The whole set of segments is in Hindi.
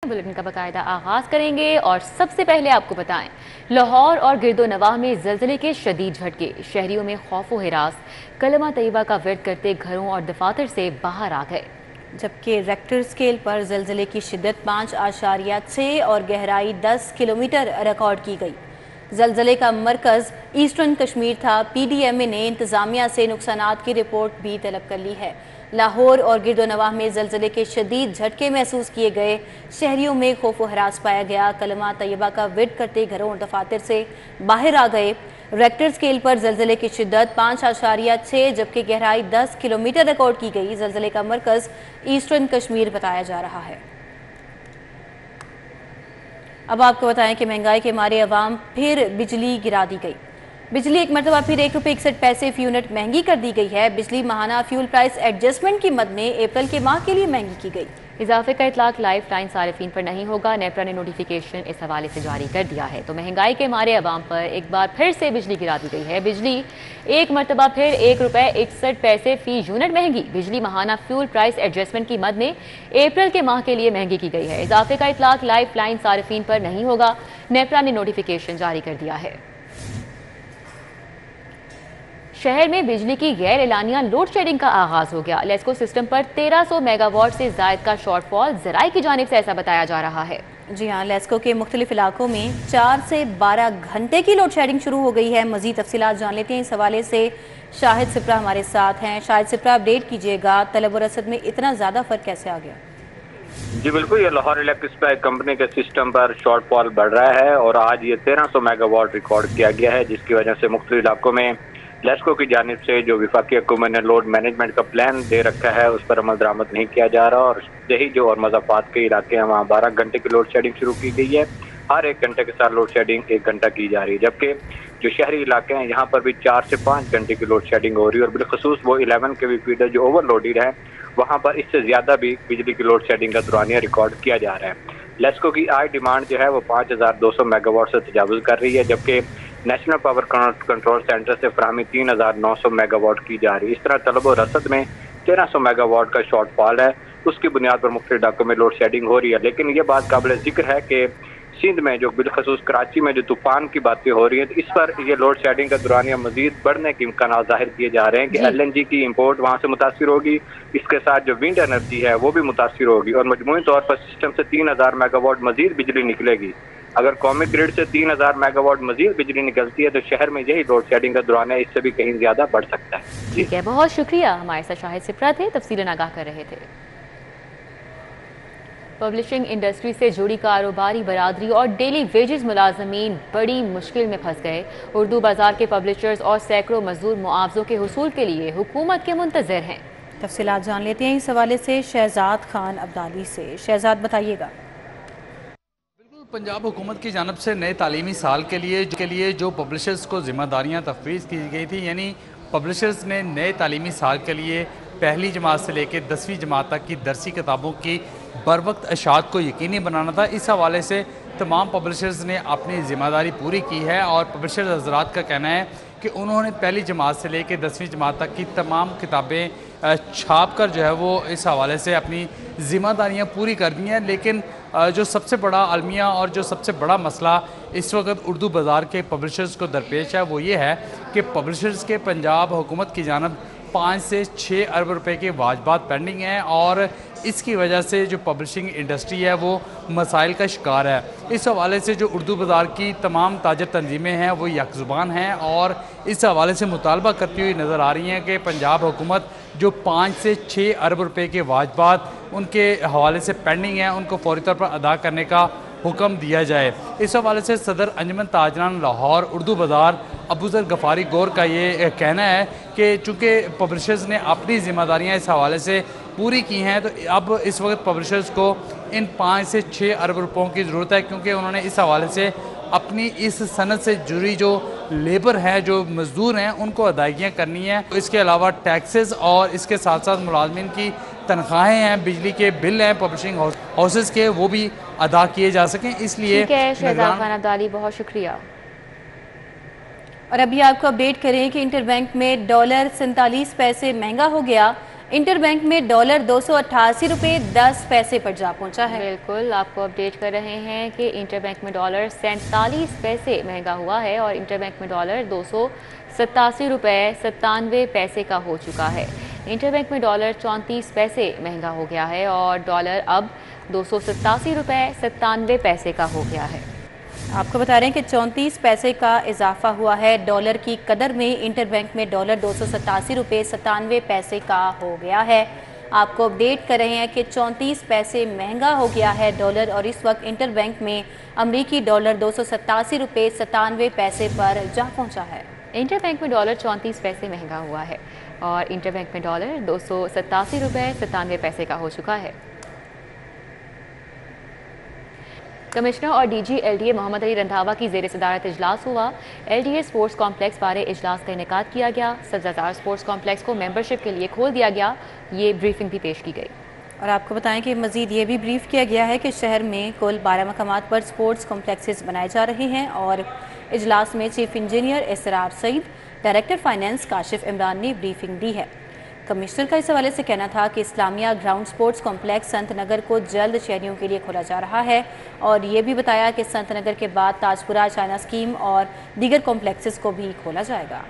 बुलेटिन का बाकायदा आगाज करेंगे और सबसे पहले आपको बताएं, लाहौर और गिरदोनवाह में ज़लज़ले के शदीद झटके, शहरियों में खौफ व हिरास, कलमा तैयबा का विर्द करते घरों और दफातर से बाहर आ गए। जबकि रेक्टर स्केल पर ज़लज़ले की शिद्दत 5.6 और गहराई 10 किलोमीटर रिकॉर्ड की गई। ज़लज़ले का मरकज़ ईस्टर्न कश्मीर था। PDMA ने इंतज़ामिया से नुकसानात की रिपोर्ट भी तलब कर ली है। लाहौर और गिरदोनवाह में ज़लज़ले के शदीद झटके महसूस किए गए, शहरियों में खौफ व हरास पाया गया, कलमा तैयबा का विर्द करते घरों और दफातर से बाहर आ गए। रेक्टर स्केल पर ज़लज़ले की शिद्दत 5.6 जबकि गहराई 10 किलोमीटर रिकॉर्ड की गई। ज़लज़ले का मरकज़ ईस्टर्न कश्मीर बताया जा रहा है। अब आपको बताएं कि महंगाई के मारे अवाम फिर बिजली गिरा दी गई। बिजली एक मरतबा फिर ₹1.61 फी यूनिट महंगी कर दी गई है। बिजली माहाना फ्यूल प्राइस एडजस्टमेंट की मद में अप्रैल के माह के लिए महंगी की गई। इजाफे का इतलाक लाइफ लाइन सारिफीन पर नहीं होगा। नेपरा ने नोटिफिकेशन इस हवाले से जारी कर दिया है। तो महंगाई के मारे अवाम पर एक बार फिर से बिजली गिरा दी गई है। बिजली एक मरतबा फिर ₹1.61 फी यूनिट महंगी। बिजली माहाना फ्यूल प्राइस एडजस्टमेंट की मद में अप्रैल के माह के लिए महंगी की गई है। इजाफे का इतलाक लाइफ लाइन सारिफीन पर नहीं होगा। नेपरा ने नोटिफिकेशन जारी कर दिया है। शहर में बिजली की गैर एलानिया लोड शेडिंग का आगाज हो गया। लेस्को सिस्टम पर 1300 मेगावाट से जायद का शॉर्टफॉल ज़राए की जानिब से ऐसा बताया जा रहा है। जी हाँ, लेस्को के मुख्तलिफ इलाकों में 4 से 12 घंटे की लोड शेडिंग शुरू हो गई है। मजीद तफसीलात जान लेते हैं। इस हवाले से शाहिद सिप्रा हमारे साथ हैं। शाहिद सिप्रा, अपडेट कीजिएगा, तलब और रसद में इतना ज़्यादा फ़र्क कैसे आ गया? जी बिल्कुल, ये लाहौर इलेक्ट्रिक सप्लाई कंपनी के सिस्टम पर शॉर्टफॉल बढ़ रहा है और आज ये 1300 मेगावाट रिकॉर्ड किया गया है, जिसकी वजह से मुख्तलिफ इलाकों में लेस्को की जानिब से जो विफाकी हुकूमत ने लोड मैनेजमेंट का प्लान दे रखा है उस पर अमल दरामद नहीं किया जा रहा और यही जो और मज़ाफात के इलाके हैं वहाँ 12 घंटे की लोड शेडिंग शुरू की गई है। हर 1 घंटे के साथ लोड शेडिंग 1 घंटा की जा रही है, जबकि जो शहरी इलाके हैं यहाँ पर भी 4 से 5 घंटे की लोड शेडिंग हो रही है और बिलखसूस वो 11 kV फीडर जो ओवरलोडेड है वहाँ पर इससे ज़्यादा भी बिजली की लोड शेडिंग का दौरानिया रिकॉर्ड किया जा रहा है। लेस्को की आई डिमांड जो है वो 5200 मेगावाट से तजावुज़ कर रही है, जबकि नेशनल पावर कंट्रोल सेंटर से फराहमी 3900 मेगावाट की जा रही है। इस तरह तलब और रसद में 1300 मेगावाट का शॉर्टफॉल है, उसकी बुनियाद पर मुख्तलिफ इलाकों में लोड शेडिंग हो रही है। लेकिन ये बात काबिल जिक्र है कि सिंध में जो बिलखसूस कराची में जो तूफान की बातें हो रही है, तो इस पर ये लोड शेडिंग का दौरानिया मजीद बढ़ने के इम्कान जाहिर किए जा रहे हैं कि LNG की इम्पोर्ट वहाँ से मुतासिर होगी, इसके साथ जो विंड एनर्जी है वो भी मुतासिर होगी और मजमूई तौर पर सिस्टम से 3000 मेगावाट मजीद बिजली निकलेगी। अगर कौमी ग्रिड से 3000 मेगावाट मजीद बिजली निकलती है तो शहर में यही लोड शेडिंग का दौरानिया इससे भी कहीं ज्यादा बढ़ सकता है। ठीक है, बहुत शुक्रिया। हमारे साथ शाहिद सिप्रा थे, तफसीलन आगाह कर रहे थे। पब्लिशिंग इंडस्ट्री से जुड़ी कारोबारी बरादरी और डेली वेजेस मुलाजमीन बड़ी मुश्किल में फंस गए। उर्दू बाजार के पब्लिशर्स और सैकड़ों मजदूर मुआवजों के हुसूल के लिए हुकूमत के मुंतज़िर हैं। तफसीलात जान लेते हैं इस हवाले से शहजाद खान अब्दाली से। शहजाद, बताइएगा। पंजाब हुकूमत की जानब से नए तालीमी साल के लिए जो पब्लिशर्स को जिम्मेदारियां तफवीज़ की गई थी, यानी पब्लिशर्स ने नए तालीमी साल के लिए पहली जमात से लेकर 10वीं जमात तक की दरसी किताबों की बर वक्त अशात को यकीनी बनाना था। इस हवाले से तमाम पब्लिशर्स ने अपनी ज़िम्मेदारी पूरी की है और पब्लिशर्स हज़रात का कहना है कि उन्होंने पहली जमात से लेकर 10वीं जमात तक की तमाम किताबें छाप कर जो है वो इस हवाले से अपनी ज़िम्मेदारियाँ पूरी कर दी हैं। लेकिन जो सबसे बड़ा अलमिया और जो सबसे बड़ा मसला इस वक्त उर्दू बाज़ार के पब्लिशर्स को दरपेश है वो ये है कि पब्लिशर्स के पंजाब हुकूमत की जानब 5 से 6 अरब रुपए के वाजबात पेंडिंग हैं और इसकी वजह से जो पब्लिशिंग इंडस्ट्री है वो मसाइल का शिकार है। इस हवाले से जो उर्दू बाज़ार की तमाम ताजर तंजीमें हैं वो यकजुबान हैं और इस हवाले से मुतालबा करती हुई नज़र आ रही हैं कि पंजाब हुकूमत जो 5 से 6 अरब रुपए के वाजबात उनके हवाले से पेंडिंग हैं उनको फौरी तौर पर अदा करने का हुक्म दिया जाए। इस हवाले से सदर अंजुमन ताजरान लाहौर उर्दू बाज़ार अबूज़र गफ़ारी गौर का ये कहना है कि चूँकि पब्लिशर्स ने अपनी ज़िम्मेदारियाँ इस हवाले से पूरी की हैं तो अब इस वक्त पब्लिशर्स को इन 5 से 6 अरब रुपयों की ज़रूरत है, क्योंकि उन्होंने इस हवाले से अपनी इस सनत से जुड़ी जो लेबर है, जो मज़दूर हैं, उनको अदायगियाँ करनी है। इसके अलावा टैक्सेस और इसके साथ साथ मुलाजमीन की तनख्वाहें हैं, बिजली के बिल हैं पब्लिशिंग हाउसेस के, वो भी अदा किए जा सकें। इसलिए शहजाद खान अब्दाली, बहुत शुक्रिया। और अभी आपको अपडेट करें कि इंटरबैंक में डॉलर 47 पैसे महंगा हो गया। इंटरबैंक में डॉलर 288 रुपये 10 पैसे पर जा पहुंचा है। बिल्कुल, आपको अपडेट कर रहे हैं कि इंटरबैंक में डॉलर 47 पैसे महंगा हुआ है और इंटरबैंक में डॉलर 287 रुपये 97 पैसे का हो चुका है। इंटरबैंक में डॉलर 34 पैसे महंगा हो गया है और डॉलर अब 287 रुपये 97 पैसे का हो गया है। आपको बता रहे हैं कि 34 पैसे का इजाफा हुआ है डॉलर की कदर में। इंटरबैंक में डॉलर 287 रुपये 97 पैसे का हो गया है। आपको अपडेट कर रहे हैं कि 34 पैसे महंगा हो गया है डॉलर और इस वक्त इंटरबैंक में अमरीकी डॉलर 287 रुपये 97 पैसे पर जा पहुंचा है। इंटरबैंक में डॉलर 34 पैसे महंगा हुआ है और इंटरबैंक में डॉलर 287 रुपये 97 पैसे का हो चुका है। कमिश्नर और डीजी एलडीए मोहम्मद अली रंधावा की जेर सदारत इजलास हुआ। एलडीए स्पोर्ट्स कॉम्प्लेक्स बारे इजलास का इनेकाद किया गया। सब्जाजार स्पोर्ट्स कॉम्प्लेक्स को मेंबरशिप के लिए खोल दिया गया। ये ब्रीफिंग भी पेश की गई और आपको बताएं कि मजीद ये भी ब्रीफ किया गया है कि शहर में कुल 12 मकामात पर स्पोर्ट्स कॉम्प्लेक्सेस बनाए जा रहे हैं और इजलास में चीफ इंजीनियर इसरार सईद, डायरेक्टर फाइनेंस काशिफ इमरान ने ब्रीफिंग दी है। कमिश्नर का इस हवाले से कहना था कि Islamia ground sports complex Sant Nagar को जल्द शहरियों के लिए खोला जा रहा है और ये भी बताया कि संत नगर के बाद ताजपुरा, चाइना स्कीम और दीगर कॉम्प्लेक्सेस को भी खोला जाएगा।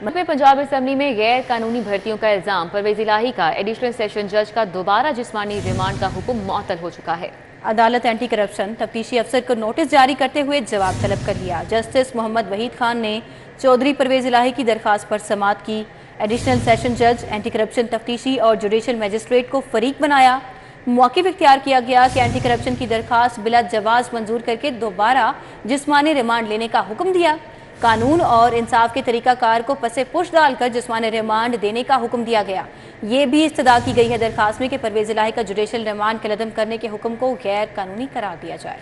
पंजाब असेंबली में गैर कानूनी भर्तियों का इल्जाम परवेज इलाही का एडिशनल सेशन जज का दोबारा जिस्मानी रिमांड का हुक्म मुअत्तल हो चुका है। अदालत एंटी करप्शन तफ्तीशी अफसर को नोटिस जारी करते हुए जवाब तलब कर लिया। जस्टिस मोहम्मद वहीद खान ने चौधरी परवेज इलाही की दरखास्त पर समाअत की। एडिशनल सेशन जज एंटी करप्शन तफ्तीशी और जुडिशल मजिस्ट्रेट को फरीक बनाया। मौक़िफ़ इख्तियार किया गया कि एंटी करप्शन की दरखास्त बिला जवाज मंजूर करके दोबारा जिस्मानी रिमांड लेने का हुक्म दिया। कानून और इंसाफ के तरीकाकार को पसे पुश डालकर जिस्मानी रिमांड देने का हुक्म दिया गया। ये भी इस्तदा की गई है दरखास्त में कि परवेज इलाही का जुडिशल रिमांड कलअदम करने के हुक्म को गैर कानूनी करार दिया जाए।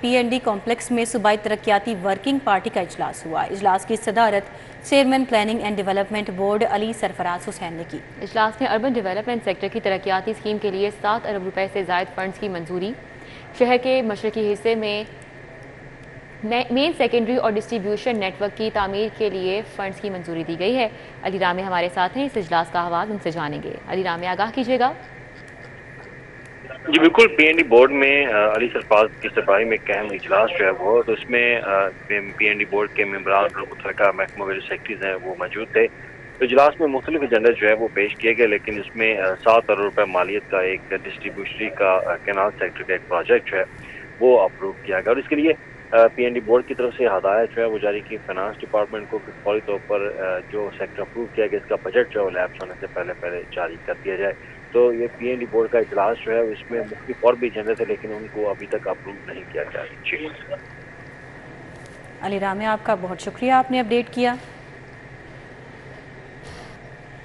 पीएनडी कॉम्प्लेक्स में सूबाई तरक्याती वर्किंग पार्टी का इजलास हुआ। इजलास की सदारत chairman planning and development board Ali Sarfaraz Hussain ने की। इजलास में अर्बन डेवलपमेंट सेक्टर की तरक्याती स्कीम के लिए 7 अरब रुपए से जायद फंड्स की मंजूरी। शहर के मशरकी हिस्से में मेन सेकेंडरी और डिस्ट्रीब्यूशन नेटवर्क की तामीर के लिए फंड्स की मंजूरी दी गई है। अली रामे हमारे साथ हैं, इस इजलास का हवाला उनसे जानेंगे। अली रामे, आगाह कीजिएगा। जी बिल्कुल, पीएनडी बोर्ड में अली सरफराज की सरबराही में एक अहम इजलास जो है वो, तो इसमें पीएनडी बोर्ड के मेंबरान और मुतलका महकमा के जो सेक्रेटरीज हैं वो मौजूद थे। तो इजलास में मुख्तलिफ एजेंडा जो है वो पेश किए गए, लेकिन इसमें 7 अरब रुपये मालियत का एक डिस्ट्रीब्यूशनरी का कैनाल सेक्टर का एक प्रोजेक्ट जो है वो अप्रूव किया गया और इसके लिए पीएनडी बोर्ड की तरफ से हदायत जो है वो जारी की फाइनेंस डिपार्टमेंट को कि फौरी तौर पर जो सेक्टर अप्रूव किया गया इसका बजट जो है वो लैप्स होने से पहले जारी कर दिया जाए। तो ये पीएनडी बोर्ड का इजलास जो है इसमें मुख्तलिफ और भी एजेंडे थे, लेकिन उनको अभी तक अप्रूव नहीं किया गया। जी अली रामे, आपका बहुत शुक्रिया, आपने अपडेट किया।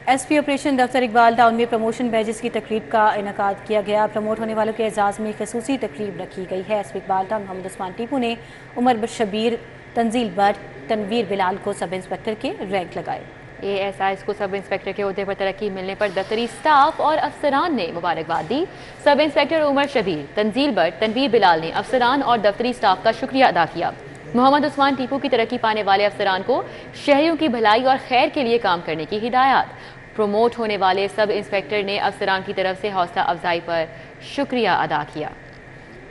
एसपी ऑपरेशन दफ्तर इकबाल टाउन में प्रमोशन बैजेस की तकरीब का इनेकाद किया गया। प्रमोट होने वालों के एजाज़ में खसूसी तकरीब रखी गई है। एसपी इकबाल टाउन मोहम्मद उस्मान टीपू ने उमर शबीर, तंजील भट्ट, तनवीर बिलाल को सब इंस्पेक्टर के रैंक लगाए। एएसआई को सब इंस्पेक्टर के ओहदे पर तरक्की मिलने पर दफ्तरी स्टाफ और अफसरान ने मुबारकबाद दी। सब इंस्पेक्टर उमर शबीर, तंजील भट्ट, तनवीर बिलाल ने अफसरान और दफ्तरी स्टाफ का शुक्रिया अदा किया। मोहम्मद उस्मान टीपू की तरक्की पाने वाले अफसरान को शहरियों की भलाई और खैर के लिए काम करने की हिदायत। प्रोमोट होने वाले सब इंस्पेक्टर ने अफसरान की तरफ से हौसला अफजाई पर शुक्रिया अदा किया।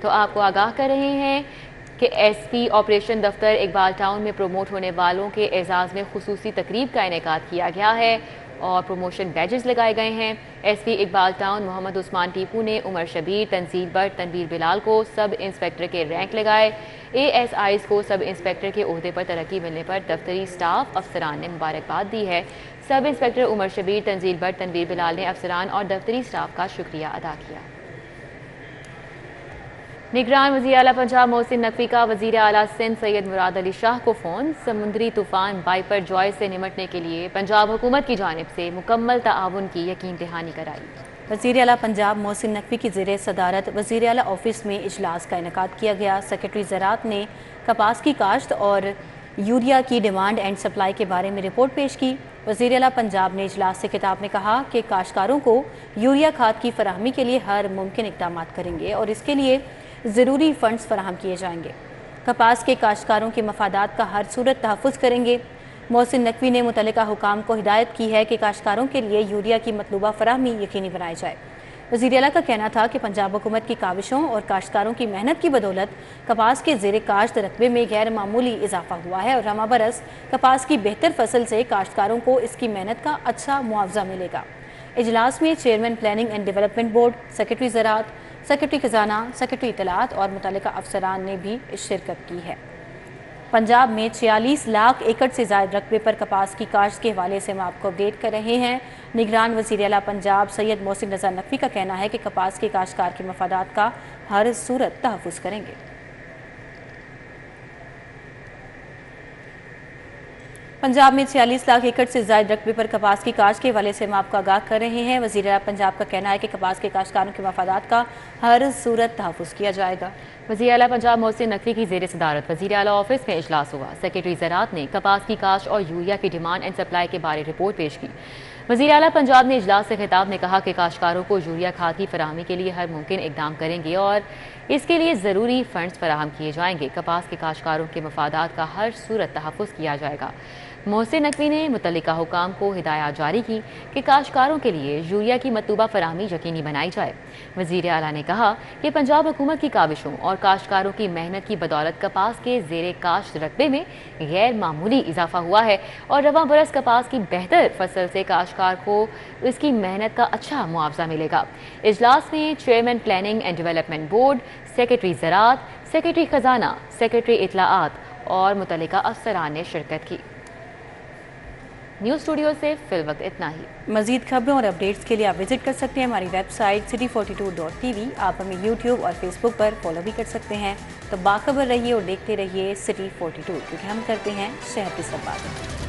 तो आपको आगाह कर रहे हैं कि एसपी ऑपरेशन दफ्तर इकबाल टाउन में प्रोमोट होने वालों के एजाज़ में खुसूसी तकरीब का इनेकाद किया गया है और प्रमोशन बैजेस लगाए गए हैं। एसपी इकबाल टाउन मोहम्मद उस्मान टीपू ने उमर शबीर, तंजील भट्ट, तनवीर बिलाल को सब इंस्पेक्टर के रैंक लगाए। एएसआईज़ को सब इंस्पेक्टर के ओहदे पर तरक्की मिलने पर दफ्तरी स्टाफ अफसरान ने मुबारकबाद दी है। सब इंस्पेक्टर उमर शबीर, तंजील भट्ट, तनवीर बिलाल ने अफसरान और दफ्तरी स्टाफ का शुक्रिया अदा किया। निगरान वज़ीर आला पंजाब मोहसिन नकवी का वज़ीर आला सिंध सैयद मुराद अली शाह को फ़ोन। समुद्री तूफ़ान बाइपर जॉय से निमटने के लिए पंजाब हुकूमत की जानिब से मुकम्मल ताआवुन की यकीन दहानी कराई। वज़ीर आला पंजाब मोहसिन नकवी की ज़ेर सदारत वज़ीर आला ऑफिस में इजलास का इनेकाद किया गया। सेक्रेटरी ज़राअत ने कपास की काश्त और यूरिया की डिमांड एंड सप्लाई के बारे में रिपोर्ट पेश की। वज़ीर आला पंजाब ने इजलास से खिताब में कहा कि काश्तकारों को यूरिया खाद की फराहमी के लिए हर मुमकिन इक़दाम करेंगे और इसके लिए ज़रूरी फ़ंड्स फराहम किए जाएंगे। कपास के काश्तकारों के मफादात का हर सूरत तहफ़्फ़ुज़ करेंगे। मोहसिन नकवी ने मुतल्लिका हुकाम को हिदायत की है कि काश्तकारों के लिए यूरिया की मतलूबा फराहमी यकीनी बनाई जाए। वज़ीर आला का कहना था कि पंजाब हुकूमत की काविशों और काश्तकारों की मेहनत की बदौलत कपास के ज़ेर काश्त रकबे में गैर मामूली इजाफा हुआ है और रमा बरस कपास की बेहतर फसल से काश्तकारों को इसकी मेहनत का अच्छा मुआवजा मिलेगा। इजलास में chairman planning and development board, secretary ज़राअत, सेक्रेटरी खजाना, सेक्रेटरी इत्तलात और मुतल्लिका अफसरान ने भी शिरकत की है। पंजाब में 46 लाख एकड़ से ज़ायद रकबे पर कपास की काश्त के हवाले से हम आपको अपडेट कर रहे हैं। निगरान वज़ीर आला पंजाब सैयद मोहसिन रज़ा नकवी का कहना है कि कपास के काश्तकार के मफादात का हर सूरत तहफ़्फ़ुज़ करेंगे। पंजाब में 46 लाख एकड़ से ज़ायद रकबे पर कपास की काश्त के हवाले से हम आपको आगाह कर रहे हैं। वज़ीर आला पंजाब का कहना है कि कपास के काश्तकारों के मफादात का हर सूरत तहफ़्फ़ुज़ किया जाएगा। वज़ीर आला पंजाब मोहसिन नकवी की ज़ेर सदारत वज़ीर आला ऑफिस में इजलास हुआ। सेक्रेटरी ज़राअत ने कपास की काश्त और यूरिया की डिमांड एंड सप्लाई के बारे रिपोर्ट पेश की। वज़ीर आला पंजाब ने इजलास से खिताब में कहा कि काश्तकारों को यूरिया खाद की फराहमी के लिए हर मुमकिन इकदाम करेंगे और इसके लिए ज़रूरी फंड्स फराहम किए जाएंगे। कपास के काश्तकारों के मफादात का हर सूरत तहफ़्फ़ुज़ किया जाएगा। मोहसिन नकवी ने मुतल्लिका हुकाम को हिदायत जारी की कि काश्तकारों के लिए यूरिया की मतलूबा फराहमी यकीनी बनाई जाए। वज़ीर आला ने कहा कि पंजाब हुकूमत की काविशों और काश्तकारों की मेहनत की बदौलत कपास के ज़ेरे काश्त रकबे में गैर मामूली इजाफा हुआ है और रवां बरस कपास की बेहतर फसल से काश्तकार को इसकी मेहनत का अच्छा मुआवजा मिलेगा। इजलास में chairman planning and development board, secretary ज़राअत, सेक्रेटरी खजाना, सेक्रेटरी इत्तलाआत और मुतल्लिका अफसरान ने शिरकत की। न्यूज़ स्टूडियो से फिलवक्त इतना ही। मज़ीद खबरों और अपडेट्स के लिए आप विजिट कर सकते हैं हमारी वेबसाइट city42.tv। आप हमें यूट्यूब और फेसबुक पर फॉलो भी कर सकते हैं। तो बाखबर रहिए और देखते रहिए City 42, क्योंकि हम करते हैं शहर की सब बातें।